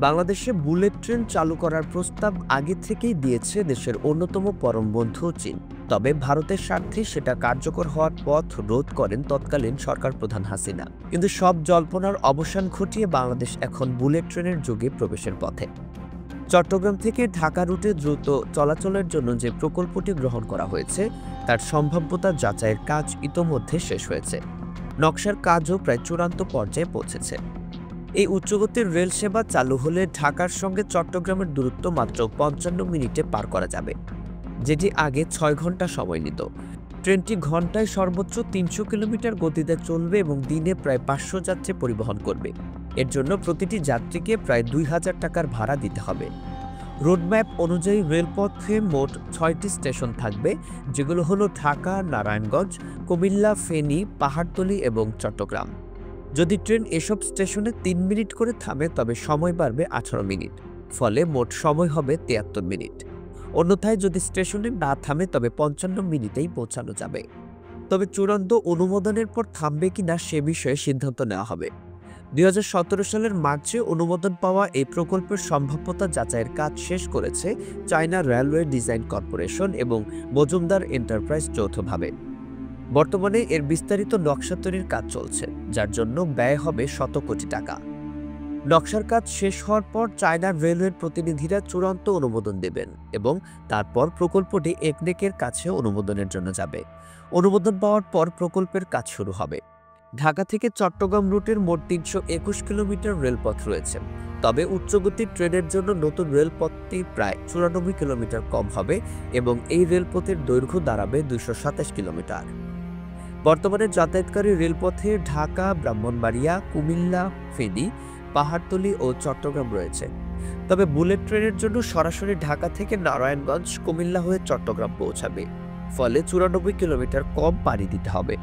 বাংলাদেশে bullet train চালু করার প্রস্তাব আগে থেকেই দিয়েছে দেশের অন্যতম পরম বন্ধু চীন। তবে ভারতের স্বার্থে সেটা কার্যকর হওয়ার পথ রোধ করেন তৎকালীন সরকার প্রধান হাসিনা। কিন্তু সব জল্পনার অবসান ঘটিয়ে বাংলাদেশ এখন বুলেট ট্রেনের যুগে প্রবেশের পথে। চট্টগ্রাম থেকে ঢাকা রুটে দ্রুত চলাচলের জন্য যে প্রকল্পটি গ্রহণ করা হয়েছে তার সম্ভাব্যতা যাচাইয়ের কাজ ইতোমধ্যে শেষ হয়েছে। নকশার কাজও প্রায় চূড়ান্ত পর্যায়ে পৌঁছেছে। এই উচ্চগতির রেল সেবা চালু হলে ঢাকার সঙ্গে চট্টগ্রামের দূরত্ব মাত্র ৫৫ মিনিটে পার করা যাবে, যেটি আগে ৬ ঘন্টা সময় নিত। ট্রেনটি ঘন্টায় সর্বোচ্চ ৩০০ কিলোমিটার গতিতে চলবে এবং দিনে প্রায় ৫০০ যাত্রী পরিবহন করবে। এর জন্য প্রতিটি যাত্রীকে প্রায় ২,০০০ টাকার ভাড়া দিতে হবে। রোডম্যাপ অনুযায়ী রেলপথে মোট ৬টি স্টেশন থাকবে, যেগুলো হলো ঢাকা, নারায়ণগঞ্জ, কুমিল্লা, ফেনী, পাহাড়তলী এবং চট্টগ্রাম। যদি ট্রেন এসব স্টেশনে ৩ মিনিট করে থামে তবে সময় বাড়বে ১৮ মিনিট, ফলে মোট সময় হবে ৭৩ মিনিট। অন্যথায় যদি স্টেশনে না থামে তবে ৫৫ মিনিটেই পৌঁছানো যাবে। তবে চূড়ান্ত অনুমোদনের পর থামবে কিনা সে বিষয়ে সিদ্ধান্ত নেওয়া হবে। ২০১৭ সালের মার্চে অনুমোদন পাওয়া এই প্রকল্পের সম্ভাব্যতা যাচাইয়ের কাজ শেষ করেছে চায়না রেলওয়ে ডিজাইন কর্পোরেশন এবং মজুমদার এন্টারপ্রাইজ যৌথভাবে। বর্তমানে এর বিস্তারিত নকশা তৈরির কাজ চলছে, যার জন্য ব্যয় হবে শত কোটি টাকা। নকশার কাজ শেষ হওয়ার পর চায়নার রেলওয়ের প্রতিনিধিরা চূড়ান্ত অনুমোদন দেবেন এবং তারপর প্রকল্পটি একনেকের কাছে অনুমোদনের জন্য যাবে। অনুমোদন পাওয়ার পর প্রকল্পের কাজ শুরু হবে। ঢাকা থেকে চট্টগ্রাম রুটের মোট ৩২১ কিলোমিটার রেলপথ রয়েছে। তবে উচ্চগতির ট্রেনের জন্য নতুন রেলপথটি প্রায় ৯৪ কিলোমিটার কম হবে এবং এই রেলপথের দৈর্ঘ্য দাঁড়াবে ২২৭ কিলোমিটার। বর্তমানে যাতায়াতকারী রেলপথে ঢাকা, ব্রাহ্মণবাড়িয়া, কুমিল্লা, ফেনী, পাহাড়তলী ও চট্টগ্রাম রয়েছে। তবে বুলেট ট্রেনের জন্য সরাসরি ঢাকা থেকে নারায়ণগঞ্জ, কুমিল্লা হয়ে চট্টগ্রাম পৌঁছাবে, ফলে ৯৪ কিলোমিটার কম পাড়ি দিতে হবে।